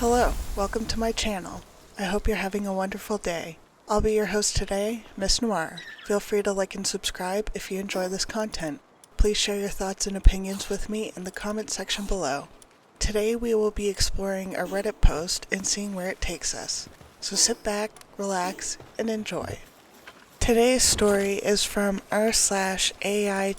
Hello, welcome to my channel. I hope you're having a wonderful day. I'll be your host today, Miss Noir. Feel free to like and subscribe if you enjoy this content. Please share your thoughts and opinions with me in the comment section below. Today we will be exploring a Reddit post and seeing where it takes us. So sit back, relax, and enjoy. Today's story is from r/AITAH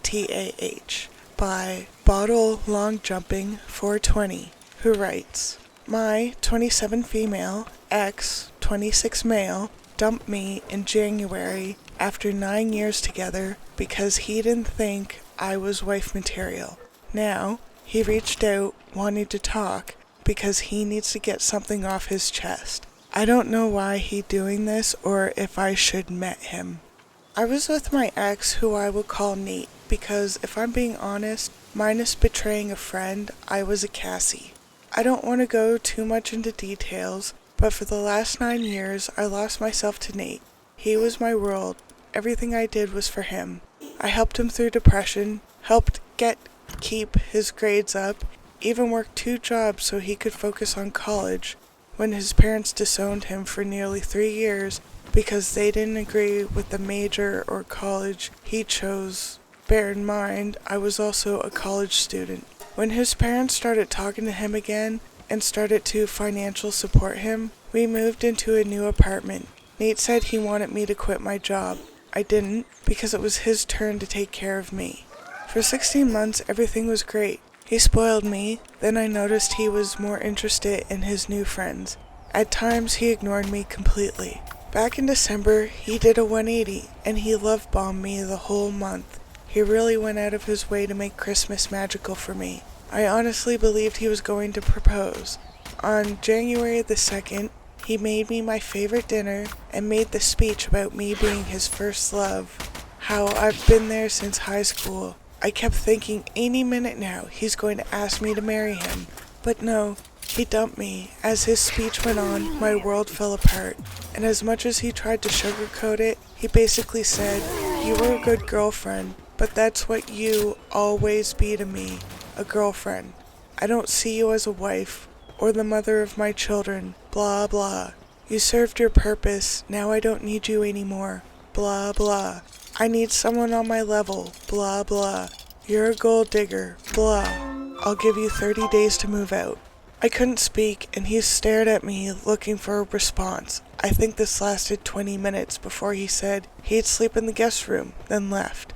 by Bottle Long Jumping 420, who writes, "My 27 female, ex 26 male, dumped me in January after 9 years together because he didn't think I was wife material. Now, he reached out wanting to talk because he needs to get something off his chest. I don't know why he doing this or if I should met him. I was with my ex, who I will call Nate, because if I'm being honest, minus betraying a friend, I was a Cassie. I don't want to go too much into details, but for the last 9 years, I lost myself to Nate. He was my world. Everything I did was for him. I helped him through depression, helped keep his grades up, even worked 2 jobs so he could focus on college when his parents disowned him for nearly 3 years because they didn't agree with the major or college he chose. Bear in mind, I was also a college student. When his parents started talking to him again and started to financial support him, we moved into a new apartment. Nate said he wanted me to quit my job. I didn't, because it was his turn to take care of me. For 16 months, everything was great. He spoiled me, then I noticed he was more interested in his new friends. At times, he ignored me completely. Back in December, he did a 180, and he love-bombed me the whole month. He really went out of his way to make Christmas magical for me. I honestly believed he was going to propose. On January the 2nd, he made me my favorite dinner and made the speech about me being his first love. How I've been there since high school. I kept thinking any minute now he's going to ask me to marry him. But no, he dumped me. As his speech went on, my world fell apart. And as much as he tried to sugarcoat it, he basically said, "You were a good girlfriend, but that's what you always be to me, a girlfriend. I don't see you as a wife, or the mother of my children, blah blah. You served your purpose, now I don't need you anymore, blah blah. I need someone on my level, blah blah. You're a gold digger, blah. I'll give you 30 days to move out." I couldn't speak, and he stared at me looking for a response. I think this lasted 20 minutes before he said he'd sleep in the guest room, then left.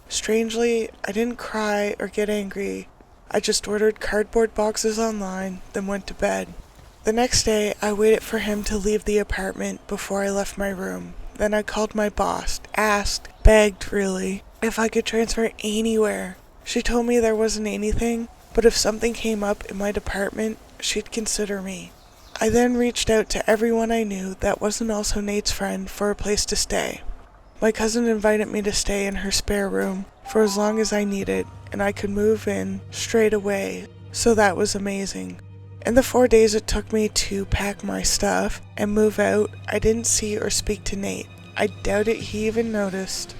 Strangely, I didn't cry or get angry. I just ordered cardboard boxes online, then went to bed. The next day, I waited for him to leave the apartment before I left my room. Then I called my boss, asked, begged really, if I could transfer anywhere. She told me there wasn't anything, but if something came up in my department, she'd consider me. I then reached out to everyone I knew that wasn't also Nate's friend for a place to stay. My cousin invited me to stay in her spare room for as long as I needed, and I could move in straight away, so that was amazing. In the 4 days it took me to pack my stuff and move out, I didn't see or speak to Nate. I doubted he even noticed.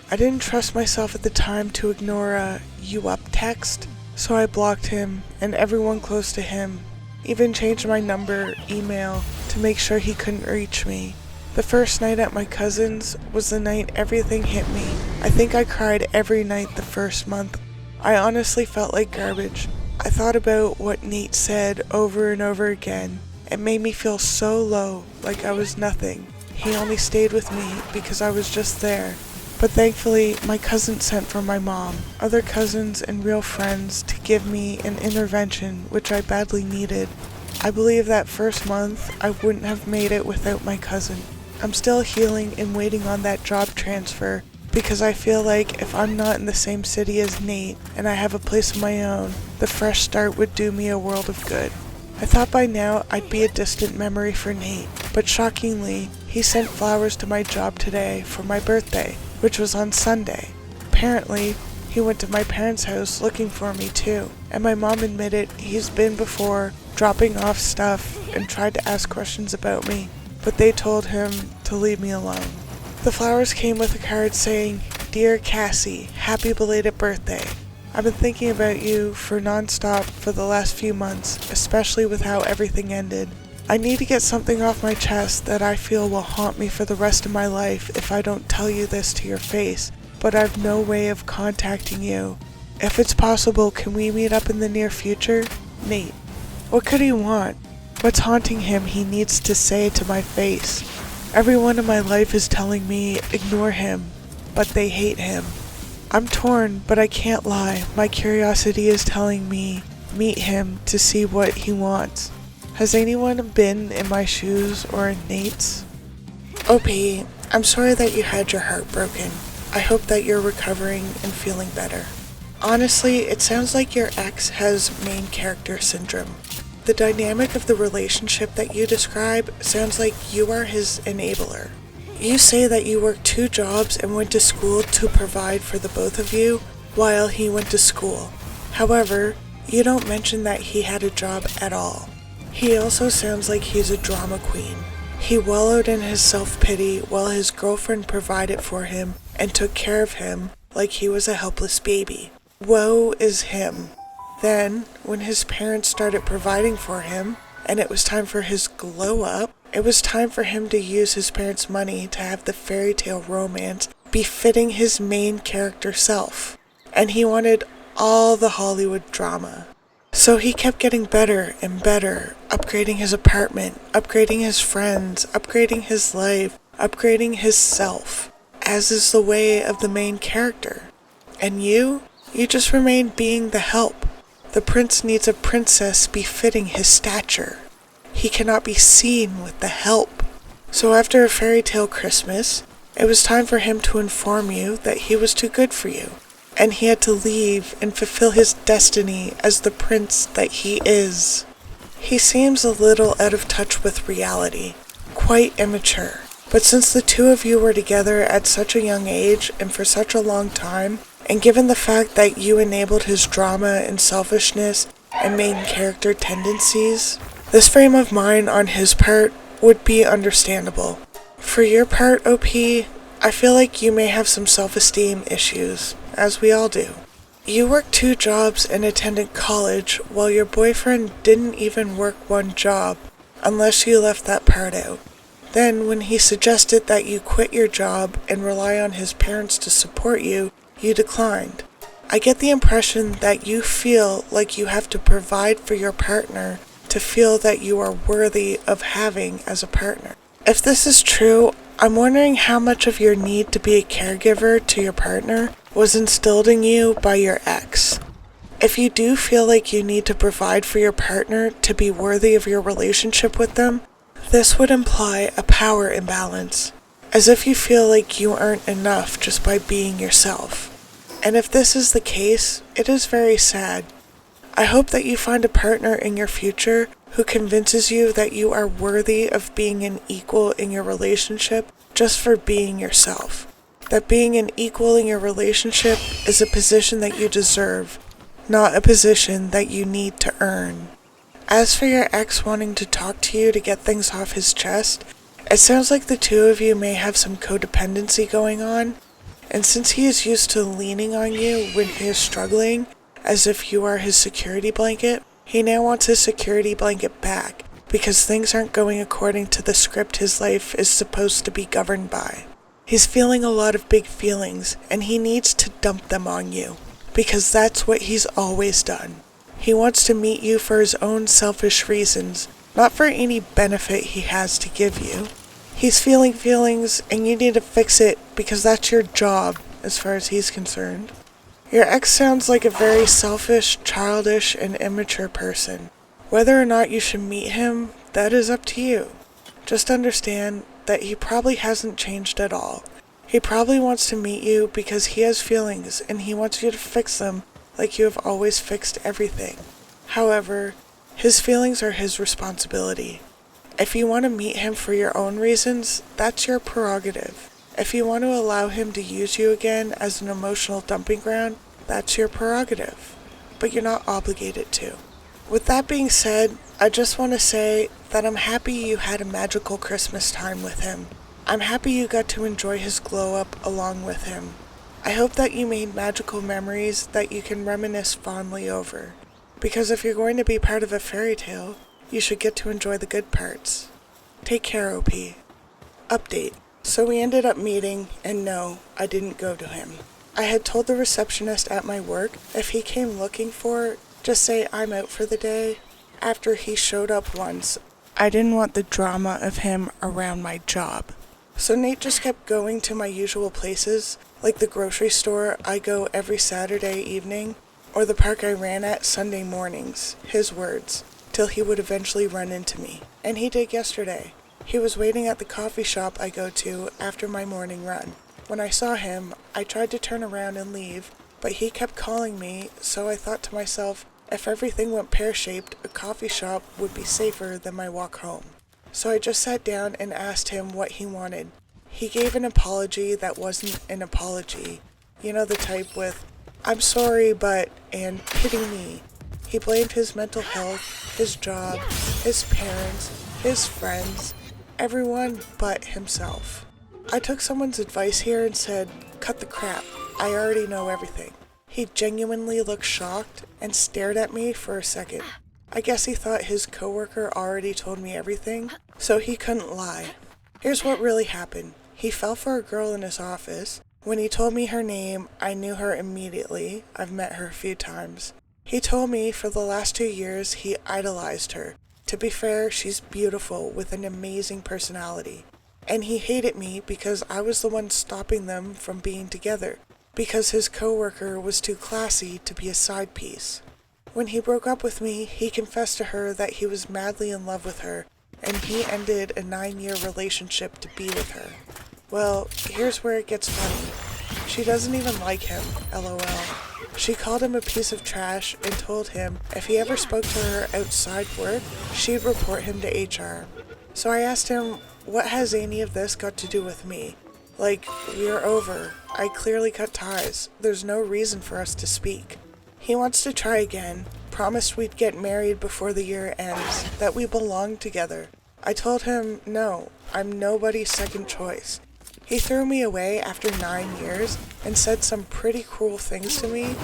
I didn't trust myself at the time to ignore a "you up" text, so I blocked him and everyone close to him. Even changed my number, email, to make sure he couldn't reach me. The first night at my cousin's was the night everything hit me. I think I cried every night the first month. I honestly felt like garbage. I thought about what Nate said over and over again. It made me feel so low, like I was nothing. He only stayed with me because I was just there. But thankfully, my cousin sent for my mom, other cousins and real friends to give me an intervention, which I badly needed. I believe that first month, I wouldn't have made it without my cousin. I'm still healing and waiting on that job transfer, because I feel like if I'm not in the same city as Nate, and I have a place of my own, the fresh start would do me a world of good. I thought by now I'd be a distant memory for Nate, but shockingly, he sent flowers to my job today for my birthday, which was on Sunday. Apparently, he went to my parents' house looking for me too, and my mom admitted he's been before, dropping off stuff and tried to ask questions about me, but they told him to leave me alone. The flowers came with a card saying, "Dear Cassie, happy belated birthday. I've been thinking about you for nonstop for the last few months, especially with how everything ended. I need to get something off my chest that I feel will haunt me for the rest of my life if I don't tell you this to your face, but I've no way of contacting you. If it's possible, can we meet up in the near future? Nate. What could he want? What's haunting him he needs to say to my face? Everyone in my life is telling me, ignore him, but they hate him. I'm torn, but I can't lie. My curiosity is telling me, meet him to see what he wants. Has anyone been in my shoes or in Nate's? OP, I'm sorry that you had your heart broken. I hope that you're recovering and feeling better. Honestly, it sounds like your ex has main character syndrome. The dynamic of the relationship that you describe sounds like you are his enabler. You say that you worked 2 jobs and went to school to provide for the both of you while he went to school. However, you don't mention that he had a job at all. He also sounds like he's a drama queen. He wallowed in his self-pity while his girlfriend provided for him and took care of him like he was a helpless baby. Woe is him. Then, when his parents started providing for him, and it was time for his glow up, it was time for him to use his parents' money to have the fairy tale romance befitting his main character self. And he wanted all the Hollywood drama. So he kept getting better and better, upgrading his apartment, upgrading his friends, upgrading his life, upgrading his self, as is the way of the main character. And you just remain being the help. The prince needs a princess befitting his stature. He cannot be seen with the help. So after a fairy tale Christmas, it was time for him to inform you that he was too good for you, and he had to leave and fulfill his destiny as the prince that he is. He seems a little out of touch with reality, quite immature, but since the two of you were together at such a young age and for such a long time, and given the fact that you enabled his drama and selfishness and main character tendencies, this frame of mind on his part would be understandable. For your part, OP, I feel like you may have some self-esteem issues, as we all do. You worked 2 jobs and attended college while your boyfriend didn't even work 1 job, unless you left that part out. Then, when he suggested that you quit your job and rely on his parents to support you, you declined. I get the impression that you feel like you have to provide for your partner to feel that you are worthy of having as a partner. If this is true, I'm wondering how much of your need to be a caregiver to your partner was instilled in you by your ex. If you do feel like you need to provide for your partner to be worthy of your relationship with them, this would imply a power imbalance, as if you feel like you aren't enough just by being yourself. And if this is the case, it is very sad. I hope that you find a partner in your future who convinces you that you are worthy of being an equal in your relationship just for being yourself. That being an equal in your relationship is a position that you deserve, not a position that you need to earn. As for your ex wanting to talk to you to get things off his chest, it sounds like the two of you may have some codependency going on, and since he is used to leaning on you when he is struggling, as if you are his security blanket, he now wants his security blanket back, because things aren't going according to the script his life is supposed to be governed by. He's feeling a lot of big feelings, and he needs to dump them on you, because that's what he's always done. He wants to meet you for his own selfish reasons, not for any benefit he has to give you. He's feeling feelings, and you need to fix it because that's your job, as far as he's concerned. Your ex sounds like a very selfish, childish, and immature person. Whether or not you should meet him, that is up to you. Just understand that he probably hasn't changed at all. He probably wants to meet you because he has feelings, and he wants you to fix them like you have always fixed everything. However, his feelings are his responsibility. If you want to meet him for your own reasons, that's your prerogative. If you want to allow him to use you again as an emotional dumping ground, that's your prerogative. But you're not obligated to. With that being said, I just want to say that I'm happy you had a magical Christmas time with him. I'm happy you got to enjoy his glow up along with him. I hope that you made magical memories that you can reminisce fondly over. Because if you're going to be part of a fairy tale, you should get to enjoy the good parts. Take care, OP. Update. So we ended up meeting, and no, I didn't go to him. I had told the receptionist at my work if he came looking for, just say I'm out for the day. After he showed up once, I didn't want the drama of him around my job. So Nate just kept going to my usual places, like the grocery store I go every Saturday evening, or the park I ran at Sunday mornings, his words, till he would eventually run into me. And he did yesterday. He was waiting at the coffee shop I go to after my morning run. When I saw him, I tried to turn around and leave, but he kept calling me, so I thought to myself, if everything went pear-shaped, a coffee shop would be safer than my walk home. So I just sat down and asked him what he wanted. He gave an apology that wasn't an apology. You know, the type with, I'm sorry, but, and pity me. He blamed his mental health, his job, his parents, his friends, everyone but himself. I took someone's advice here and said, cut the crap, I already know everything. He genuinely looked shocked and stared at me for a second. I guess he thought his coworker already told me everything, so he couldn't lie. Here's what really happened. He fell for a girl in his office. When he told me her name, I knew her immediately. I've met her a few times. He told me for the last 2 years he idolized her. To be fair, she's beautiful with an amazing personality. And he hated me because I was the one stopping them from being together, because his coworker was too classy to be a side piece. When he broke up with me, he confessed to her that he was madly in love with her, and he ended a 9-year relationship to be with her. Well, here's where it gets funny. She doesn't even like him, LOL. She called him a piece of trash and told him if he ever spoke to her outside work, she'd report him to HR. So I asked him, what has any of this got to do with me? Like, we're over. I clearly cut ties. There's no reason for us to speak. He wants to try again, promised we'd get married before the year ends, that we belong together. I told him, no, I'm nobody's second choice. He threw me away after 9 years and said some pretty cruel things to me,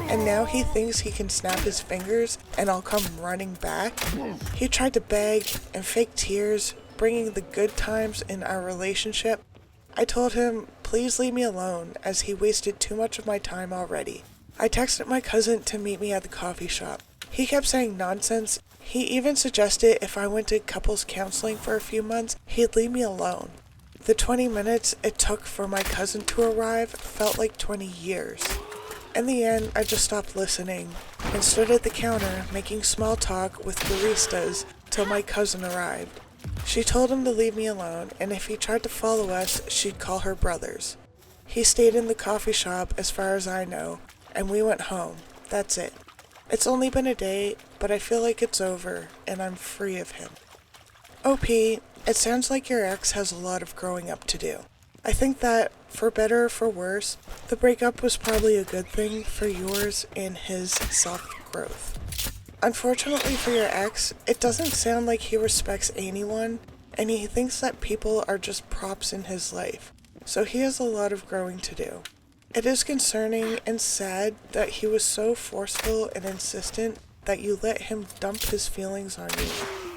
and now he thinks he can snap his fingers and I'll come running back. He tried to beg and fake tears, bringing the good times in our relationship. I told him, please leave me alone, as he wasted too much of my time already. I texted my cousin to meet me at the coffee shop. He kept saying nonsense. He even suggested if I went to couples counseling for a few months, he'd leave me alone. The 20 minutes it took for my cousin to arrive felt like 20 years. In the end, I just stopped listening and stood at the counter making small talk with baristas till my cousin arrived. She told him to leave me alone, and if he tried to follow us, she'd call her brothers. He stayed in the coffee shop as far as I know, and we went home. That's it. It's only been a day, but I feel like it's over, and I'm free of him. OP, it sounds like your ex has a lot of growing up to do. I think that, for better or for worse, the breakup was probably a good thing for yours and his self-growth. Unfortunately for your ex, it doesn't sound like he respects anyone, and he thinks that people are just props in his life, so he has a lot of growing to do. It is concerning and sad that he was so forceful and insistent that you let him dump his feelings on you.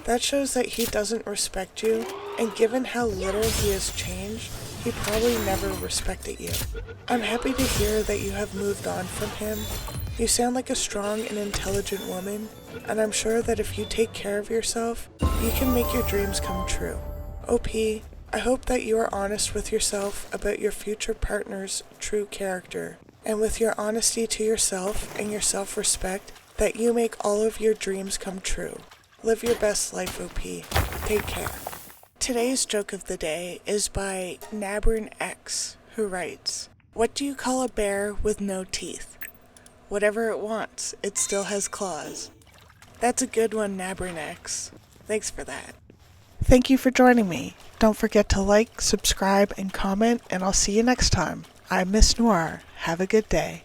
That shows that he doesn't respect you, and given how little he has changed, he probably never respected you. I'm happy to hear that you have moved on from him. You sound like a strong and intelligent woman, and I'm sure that if you take care of yourself, you can make your dreams come true. OP, I hope that you are honest with yourself about your future partner's true character, and with your honesty to yourself and your self-respect, that you make all of your dreams come true. Live your best life, OP. Take care. Today's joke of the day is by Nabrin X, who writes, what do you call a bear with no teeth? Whatever it wants, it still has claws. That's a good one, Nabrin X. Thanks for that. Thank you for joining me. Don't forget to like, subscribe, and comment, and I'll see you next time. I'm Miss Noir. Have a good day.